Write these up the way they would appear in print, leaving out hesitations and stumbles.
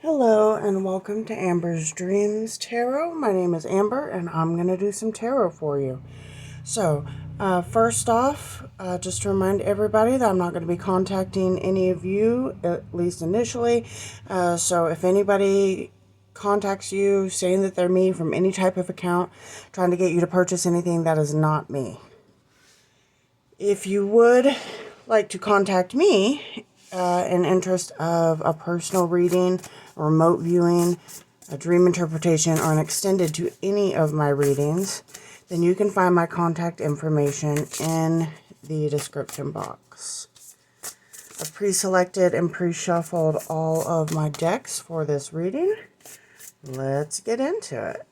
Hello and welcome to Amber's Dreams Tarot. My name is Amber and I'm going to do some tarot for you. So, first off, just to remind everybody that I'm not going to be contacting any of you, at least initially. So if anybody contacts you saying that they're me from any type of account, trying to get you to purchase anything, that is not me. If you would like to contact me in interest of a personal reading, a remote viewing, a dream interpretation, or an extended to any of my readings, then you can find my contact information in the description box. I've pre-selected and pre-shuffled all of my decks for this reading. Let's get into it.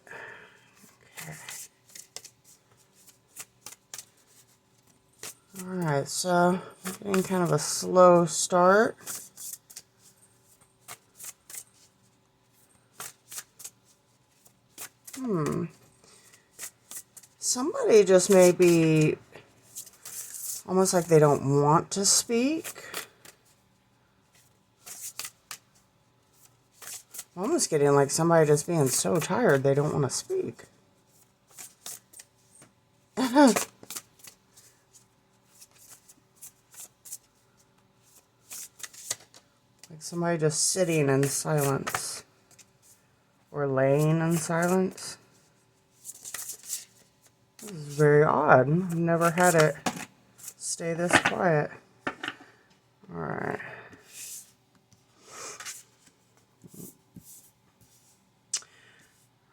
Alright, so I'm getting kind of a slow start. Somebody just may be almost like they don't want to speak. I'm almost getting like somebody just being so tired they don't want to speak. Like somebody just sitting in silence. Or laying in silence. This is very odd. I've never had it stay this quiet. Alright.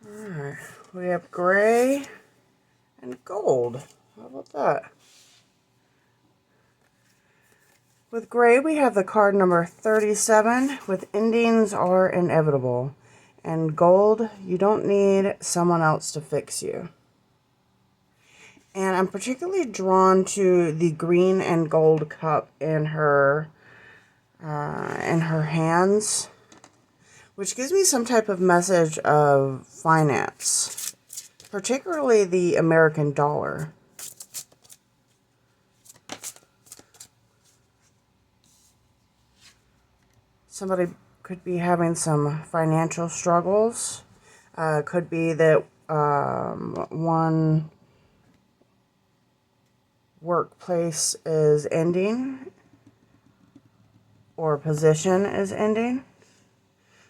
Alright. We have gray and gold. How about that? With gray, we have the card number 37, with endings are inevitable. And gold, you don't need someone else to fix you. And I'm particularly drawn to the green and gold cup in her hands, which gives me some type of message of finance, particularly the American dollar. Somebody could be having some financial struggles. Could be that one workplace is ending or position is ending.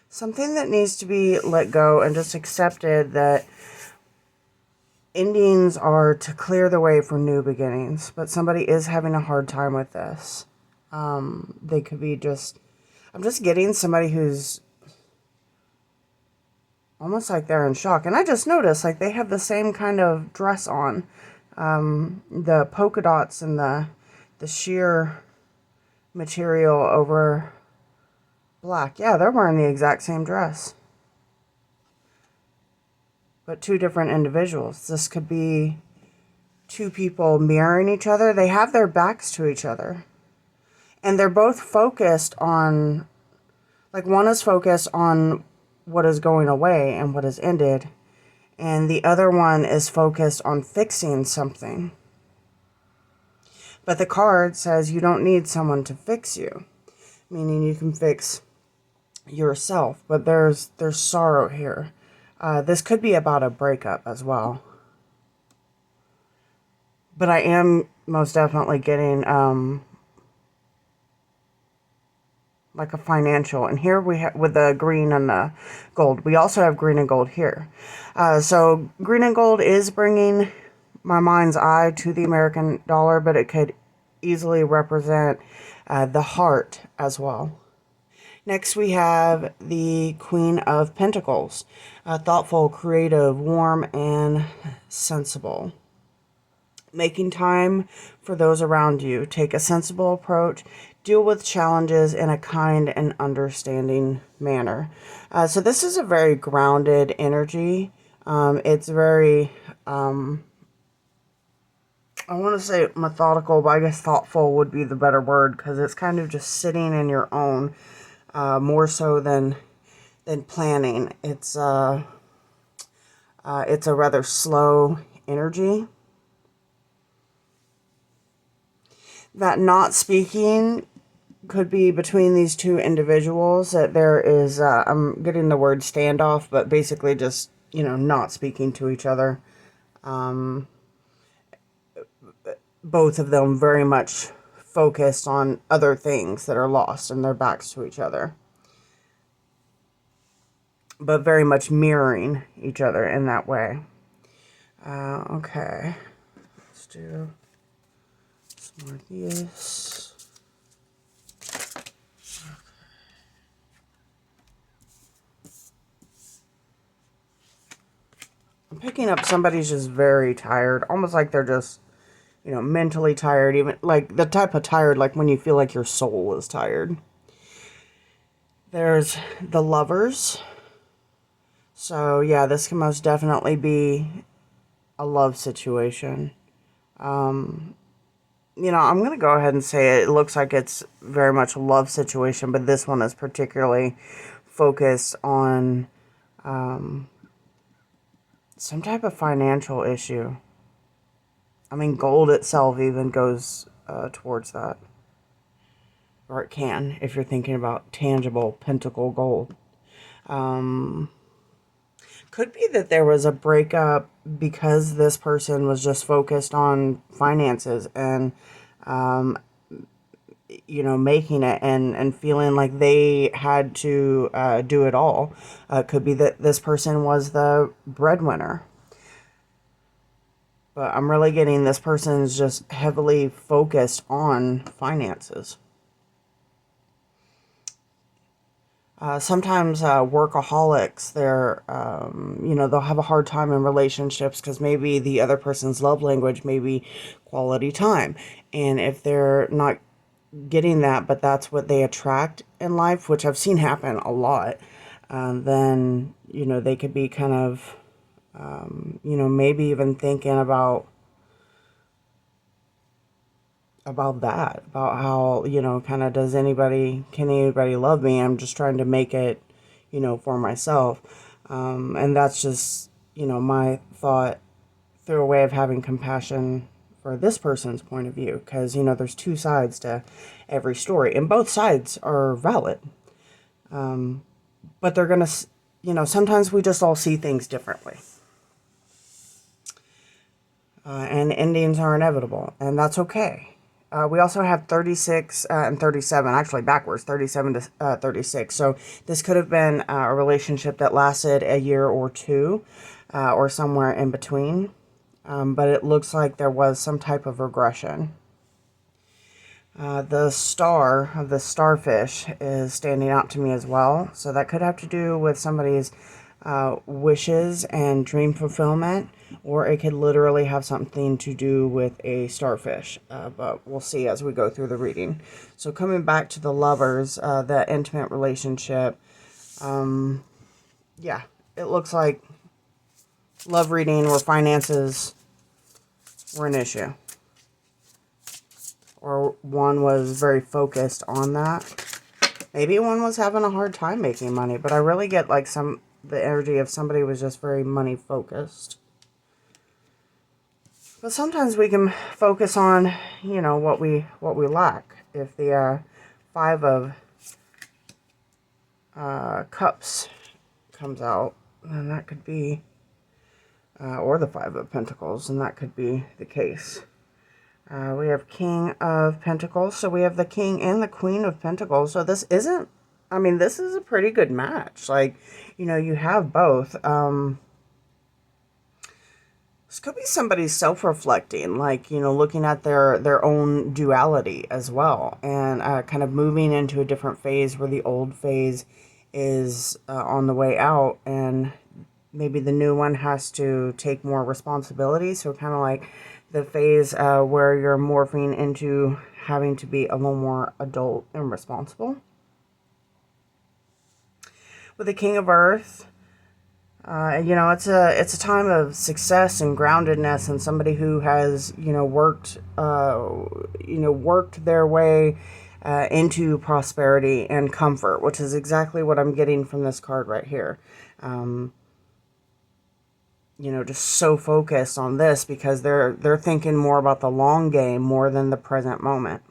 Something that needs to be let go and just accepted, that endings are to clear the way for new beginnings. But somebody is having a hard time with this. They could be just... I'm just getting somebody who's almost like they're in shock. And I just noticed, like, they have the same kind of dress on. The polka dots and the sheer material over black. Yeah, they're wearing the exact same dress. But two different individuals. This could be two people mirroring each other. They have their backs to each other. And they're both focused on, like, one is focused on what is going away and what has ended. And the other one is focused on fixing something. But the card says you don't need someone to fix you. Meaning you can fix yourself. But there's sorrow here. This could be about a breakup as well. But I am most definitely getting like a financial. And here we have, with the green and the gold, we also have green and gold here. So green and gold is bringing my mind's eye to the American dollar, but it could easily represent the heart as well. Next we have the Queen of Pentacles. Thoughtful, creative, warm, and sensible. Making time for those around you. Take a sensible approach. Deal with challenges in a kind and understanding manner. So this is a very grounded energy. It's very, I want to say methodical, but I guess thoughtful would be the better word, because it's kind of just sitting in your own, more so than planning. It's a rather slow energy. That not speaking could be between these two individuals that there is, I'm getting the word standoff, but basically just, not speaking to each other. Um, Both of them very much focused on other things that are lost and their backs to each other, but very much mirroring each other in that way. Okay, let's do some more of these. I'm picking up somebody's just very tired, almost like they're just, mentally tired, even like the type of tired, like when you feel like your soul is tired. There's the Lovers. So, yeah, this can most definitely be a love situation. I'm going to go ahead and say it looks like it's very much a love situation, but this one is particularly focused on some type of financial issue. I mean, gold itself even goes towards that. Or it can, if you're thinking about tangible pentacle gold. Could be that there was a breakup because this person was just focused on finances and, making it and feeling like they had to do it all. Could be that this person was the breadwinner. But I'm really getting this person's just heavily focused on finances. Sometimes workaholics, they'll have a hard time in relationships because maybe the other person's love language may be quality time. And if they're not getting that, but that's what they attract in life, which I've seen happen a lot, then, they could be kind of, maybe even thinking about that, about how, kind of can anybody love me? I'm just trying to make it, for myself. And that's just, my thought through a way of having compassion for this person's point of view. Because, there's two sides to every story, and both sides are valid. But they're going to, sometimes we just all see things differently. And endings are inevitable, and that's okay. We also have 36 and 37, actually backwards, 37 to 36. So this could have been a relationship that lasted a year or two, or somewhere in between. But it looks like there was some type of regression. The star of the starfish is standing out to me as well. So that could have to do with somebody's wishes and dream fulfillment, or it could literally have something to do with a starfish, but we'll see as we go through the reading. So coming back to the Lovers, the intimate relationship, yeah, it looks like love reading where finances were an issue, or one was very focused on that. Maybe one was having a hard time making money, but I really get like the energy of somebody was just very money focused. But sometimes we can focus on, what we lack. If the Five of Cups comes out, then that could be, or the Five of Pentacles, and that could be the case. We have King of Pentacles, so we have the King and the Queen of Pentacles. So this is a pretty good match. Like, you have both. This could be somebody self-reflecting, like, looking at their own duality as well, and kind of moving into a different phase where the old phase is on the way out, and maybe the new one has to take more responsibility. So kind of like the phase where you're morphing into having to be a little more adult and responsible. With the King of Earth, it's a time of success and groundedness, and somebody who has worked their way into prosperity and comfort, which is exactly what I'm getting from this card right here. Just so focused on this because they're thinking more about the long game more than the present moment.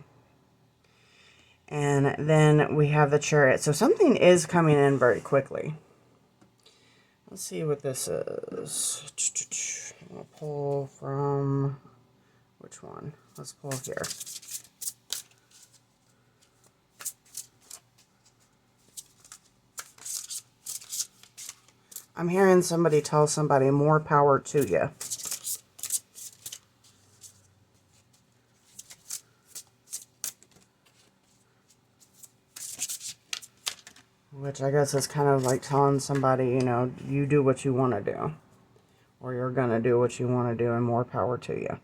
And then we have the Chariot. So something is coming in very quickly. Let's see what this is. I'm going to pull from, which one? Let's pull here. I'm hearing somebody tell somebody more power to you. Which I guess is kind of like telling somebody, you know, you do what you want to do. Or you're going to do what you want to do, and more power to you.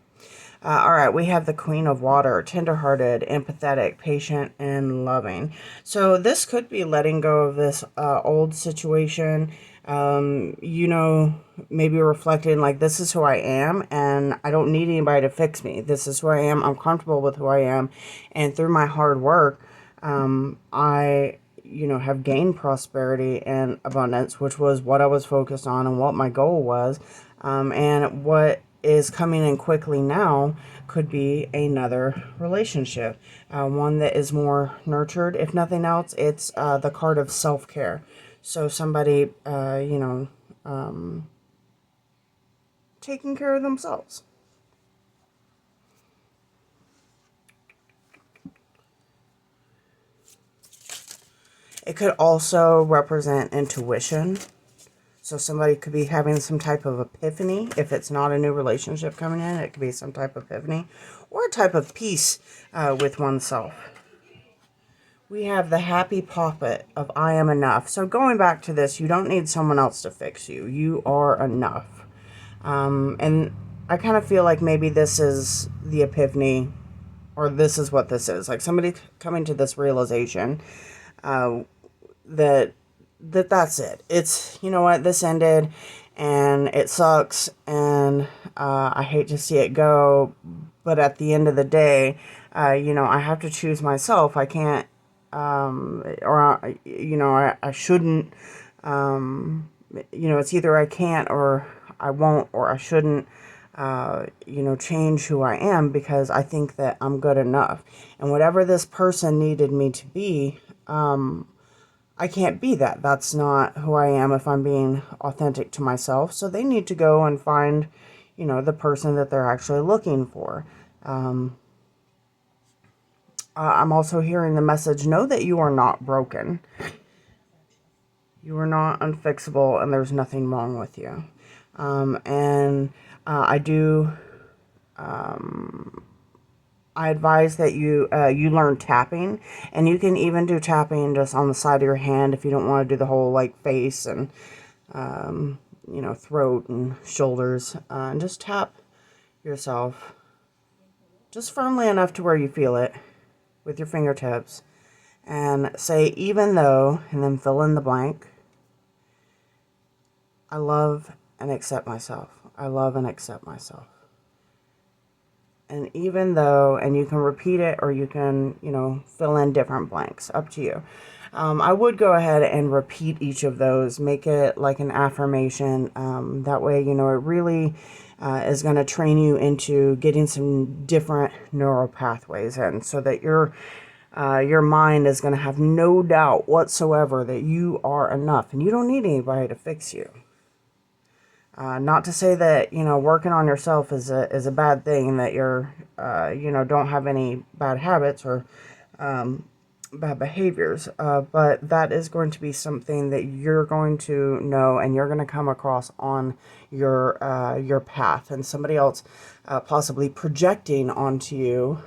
All right, we have the Queen of Water, tenderhearted, empathetic, patient, and loving. So this could be letting go of this old situation. You know, maybe reflecting like, this is who I am, and I don't need anybody to fix me. This is who I am. I'm comfortable with who I am. And through my hard work, I, you know, have gained prosperity and abundance, which was what I was focused on and what my goal was. And what is coming in quickly now could be another relationship, one that is more nurtured. If nothing else, it's the card of self-care. So somebody, you know, taking care of themselves. It could also represent intuition. So somebody could be having some type of epiphany. If it's not a new relationship coming in, it could be some type of epiphany or a type of peace with oneself. We have the happy puppet of I am enough. So going back to this, you don't need someone else to fix you. You are enough. And I kind of feel like maybe this is the epiphany, or this is what this is. Like somebody coming to this realization that that's it. It's, you know what, this ended and it sucks and I hate to see it go, but at the end of the day, you know, I have to choose myself. I can't, you know, I shouldn't, you know, it's either I can't or I won't or I shouldn't, you know, change who I am because I think that I'm good enough. And whatever this person needed me to be, I can't be that. That's not who I am if I'm being authentic to myself. So they need to go and find, you know, the person that they're actually looking for. I'm also hearing the message, know that you are not broken. You are not unfixable and there's nothing wrong with you. I advise that you learn tapping, and you can even do tapping just on the side of your hand if you don't want to do the whole like face and you know, throat and shoulders. And just tap yourself just firmly enough to where you feel it with your fingertips, and say even though, and then fill in the blank. I love and accept myself. I love and accept myself. And even though, and you can repeat it or you can, you know, fill in different blanks, up to you. I would go ahead and repeat each of those, make it like an affirmation. That way, you know, it really is going to train you into getting some different neural pathways in, so that your mind is going to have no doubt whatsoever that you are enough and you don't need anybody to fix you. Not to say that, you know, working on yourself is a bad thing, that you're, you know, don't have any bad habits or bad behaviors, but that is going to be something that you're going to know and you're going to come across on your path, and somebody else possibly projecting onto you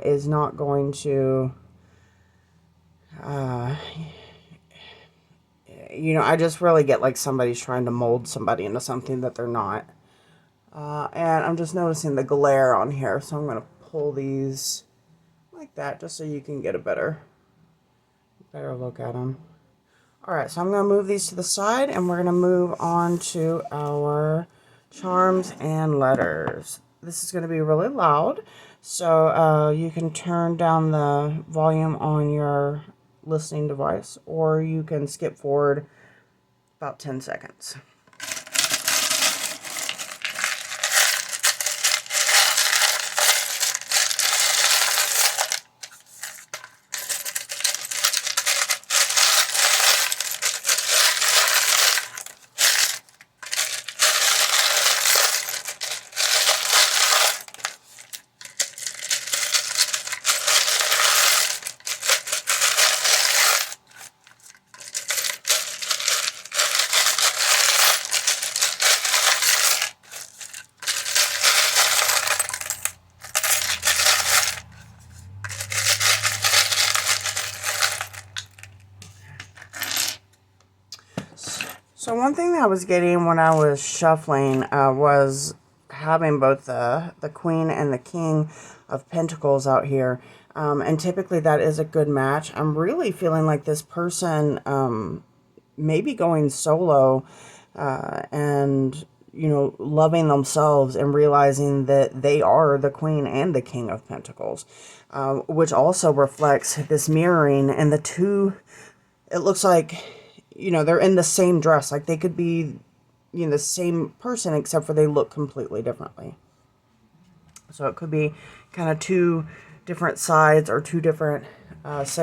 is not going to, you know, I just really get like somebody's trying to mold somebody into something that they're not. And I'm just noticing the glare on here, so I'm going to pull these like that just so you can get a better look at them. Alright, so I'm going to move these to the side, and we're going to move on to our charms and letters. This is going to be really loud, so you can turn down the volume on your listening device, or you can skip forward about 10 seconds. So one thing that I was getting when I was shuffling was having both the Queen and the King of Pentacles out here. And typically that is a good match. I'm really feeling like this person may be going solo and, you know, loving themselves and realizing that they are the Queen and the King of Pentacles, which also reflects this mirroring. And the two, it looks like, you know, they're in the same dress. Like they could be, you know, the same person, except for they look completely differently. So it could be kind of two different sides or two different, lives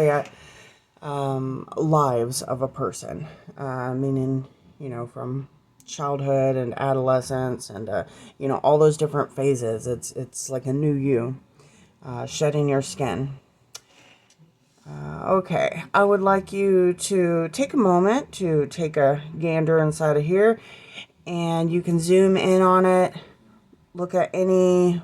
of a person. Meaning, you know, from childhood and adolescence and, you know, all those different phases. It's like a new you, shedding your skin. Okay, I would like you to take a moment to take a gander inside of here, and you can zoom in on it, look at any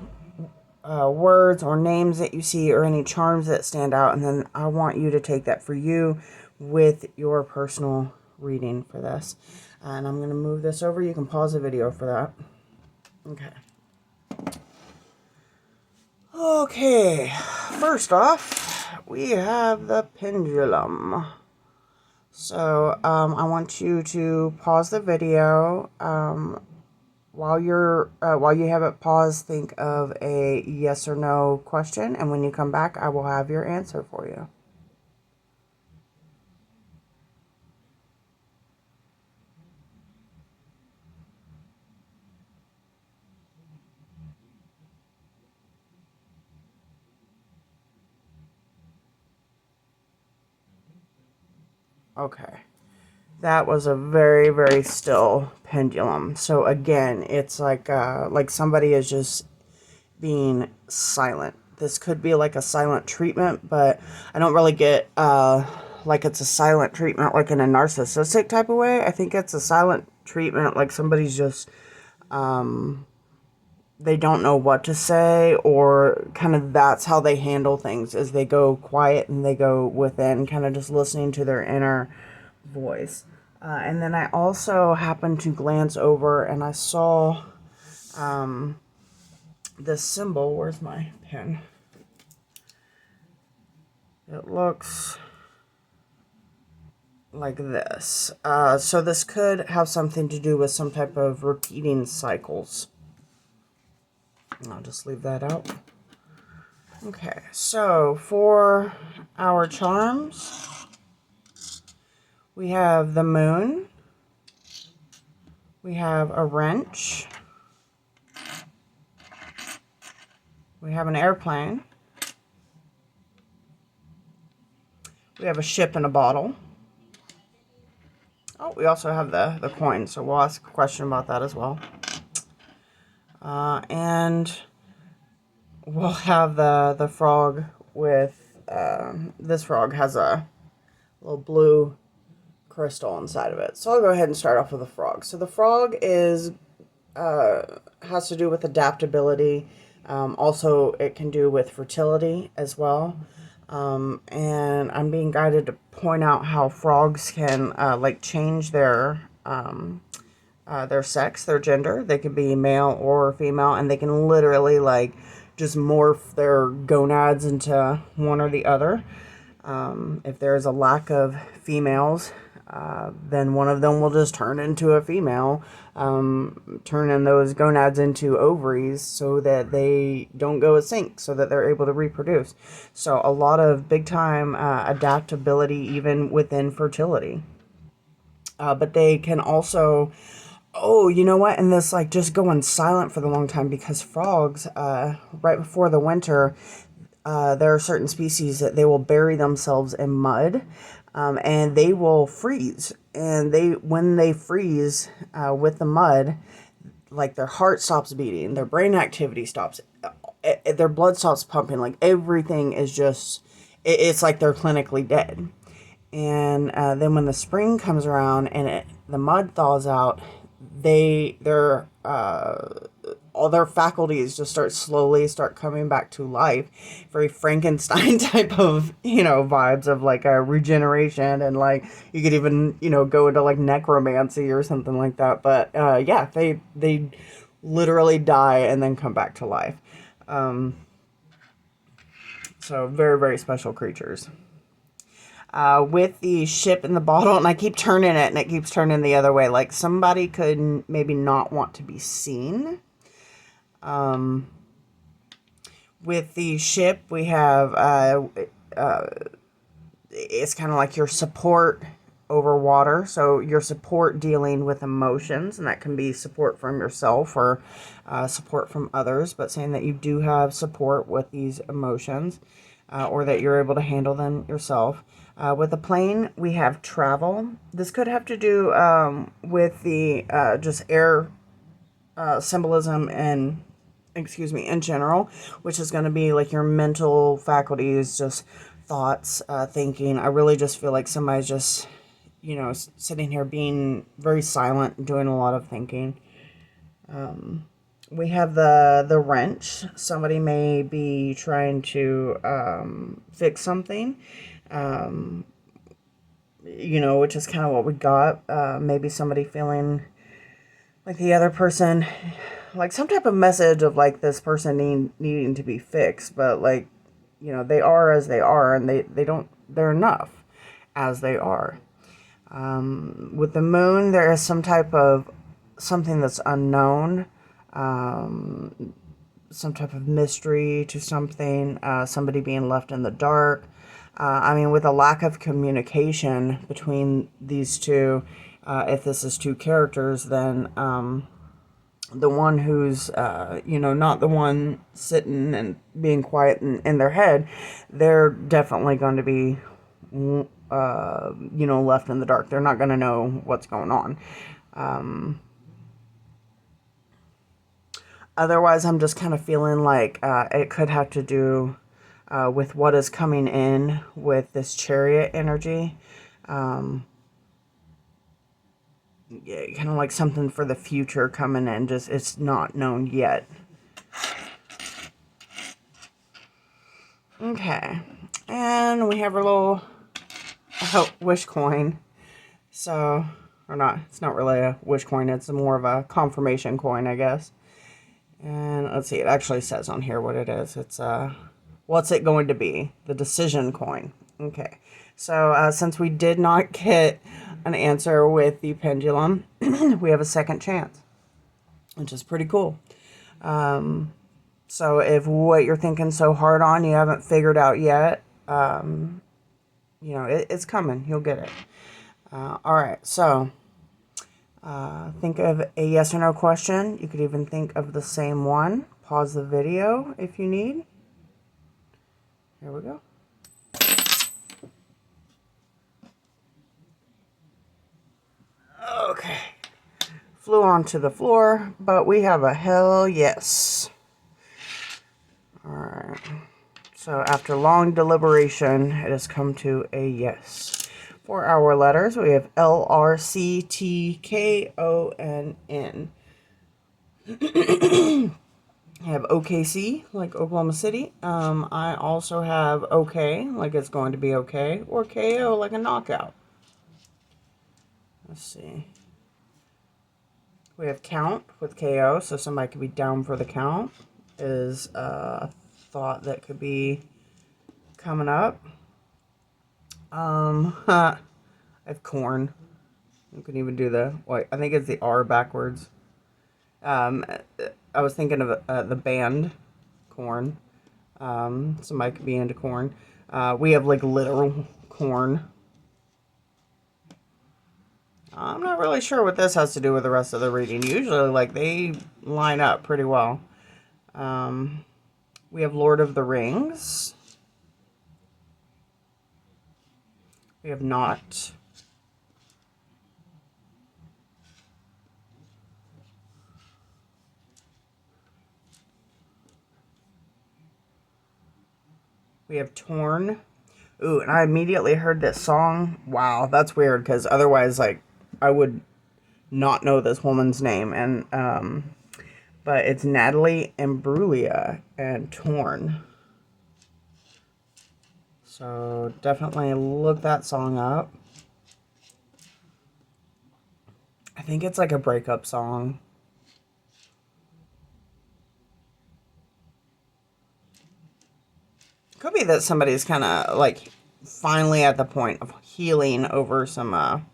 words or names that you see or any charms that stand out, and then I want you to take that for you with your personal reading for this. And I'm going to move this over. You can pause the video for that. Okay, first off, we have the pendulum. So I want you to pause the video. While you have it paused, think of a yes or no question, and when you come back, I will have your answer for you. Okay. That was a very, very still pendulum. So again, it's like somebody is just being silent. This could be like a silent treatment, but I don't really get like it's a silent treatment like in a narcissistic type of way. I think it's a silent treatment like somebody's just they don't know what to say, or kind of that's how they handle things, is they go quiet and they go within, kind of just listening to their inner voice. And then I also happened to glance over and I saw this symbol. Where's my pen? It looks like this. So this could have something to do with some type of repeating cycles. I'll just leave that out. Okay, so for our charms, we have the moon, we have a wrench, we have an airplane, we have a ship in a bottle. Oh, we also have the coin, so we'll ask a question about that as well. And we'll have the frog with, this frog has a little blue crystal inside of it. So I'll go ahead and start off with the frog. So the frog is, has to do with adaptability. Also, it can do with fertility as well. And I'm being guided to point out how frogs can, like change their sex, their gender. They could be male or female, and they can literally like just morph their gonads into one or the other. If there is a lack of females, then one of them will just turn into a female, turning those gonads into ovaries so that they don't go extinct, so that they're able to reproduce. So a lot of big time adaptability even within fertility. But they can also, oh, you know what? And this like just going silent for the long time, because frogs, right before the winter, there are certain species that they will bury themselves in mud, and they will freeze. And when they freeze with the mud, like their heart stops beating, their brain activity stops, their blood stops pumping, like everything is just, it's like they're clinically dead. And then when the spring comes around and the mud thaws out, their all their faculties just start coming back to life. Very Frankenstein type of, vibes of like a regeneration, and like you could even, go into like necromancy or something like that. But yeah, they literally die and then come back to life. So very, very special creatures. With the ship in the bottle, and I keep turning it and it keeps turning the other way. Like somebody could maybe not want to be seen. With the ship, we have, it's kind of like your support over water. So your support dealing with emotions, and that can be support from yourself or support from others, but saying that you do have support with these emotions, or that you're able to handle them yourself. With the plane, we have travel. This could have to do with the just air symbolism and, in general, which is going to be like your mental faculties, just thoughts, thinking. I really just feel like somebody's just, sitting here being very silent, doing a lot of thinking. We have the wrench. Somebody may be trying to fix something, which is kind of what we got. Maybe somebody feeling like the other person, like some type of message of like this person needing to be fixed, but like, they are as they are, and they're enough as they are. With the moon, there is some type of something that's unknown, some type of mystery to something, somebody being left in the dark. With a lack of communication between these two, if this is two characters, then the one who's, not the one sitting and being quiet in their head, they're definitely going to be, left in the dark. They're not going to know what's going on. Otherwise, I'm just kind of feeling like it could have to do with what is coming in with this Chariot energy. Yeah, kind of like something for the future coming in, just it's not known yet. Okay, and we have our little wish coin. So, or not, it's not really a wish coin, it's more of a confirmation coin, I guess. And let's see, it actually says on here what it is. It's what's it going to be? The decision coin. Okay, so since we did not get an answer with the pendulum, we have a second chance, which is pretty cool. So if what you're thinking so hard on you haven't figured out yet, it's coming. You'll get it. All right, so think of a yes or no question. You could even think of the same one. Pause the video if you need. Here we go. Okay. Flew onto the floor, but we have a hell yes. Alright. So after long deliberation, it has come to a yes. For our letters, we have L, R, C, T, K, O, and N. I have OKC, like Oklahoma City. I also have OK, like it's going to be okay, or KO, like a knockout. Let's see. We have count with KO, so somebody could be down for the count. Is a thought that could be coming up. I have corn. You can even do I think it's the R backwards. I was thinking of the band corn. Somebody could be into corn. We have like literal corn. I'm not really sure what this has to do with the rest of the reading. Usually, like, they line up pretty well. We have Lord of the Rings. We have not. We have torn. Ooh, and I immediately heard this song. Wow, that's weird, because otherwise, like, I would not know this woman's name. And But it's Natalie Imbruglia and Torn. So definitely look that song up. I think it's like a breakup song. Could be that somebody's kind of like finally at the point of healing over some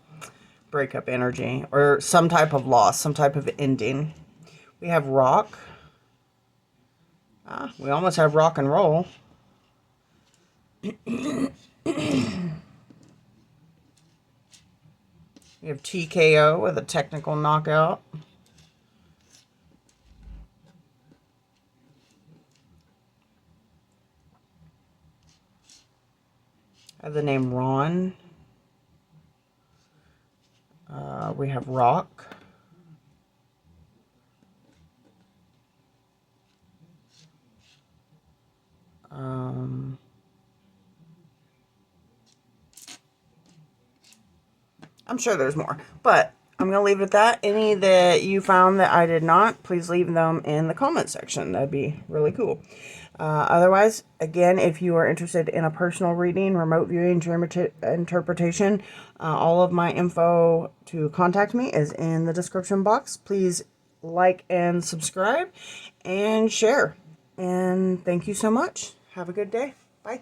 breakup energy or some type of loss, some type of ending. We have rock. We almost have rock and roll. We have TKO with a technical knockout. I have the name Ron. We have rock. I'm sure there's more, but I'm going to leave it at that. Any that you found that I did not, please leave them in the comment section. That'd be really cool. Otherwise, again, if you are interested in a personal reading, remote viewing, dream interpretation, all of my info to contact me is in the description box. Please like and subscribe and share. And thank you so much. Have a good day. Bye.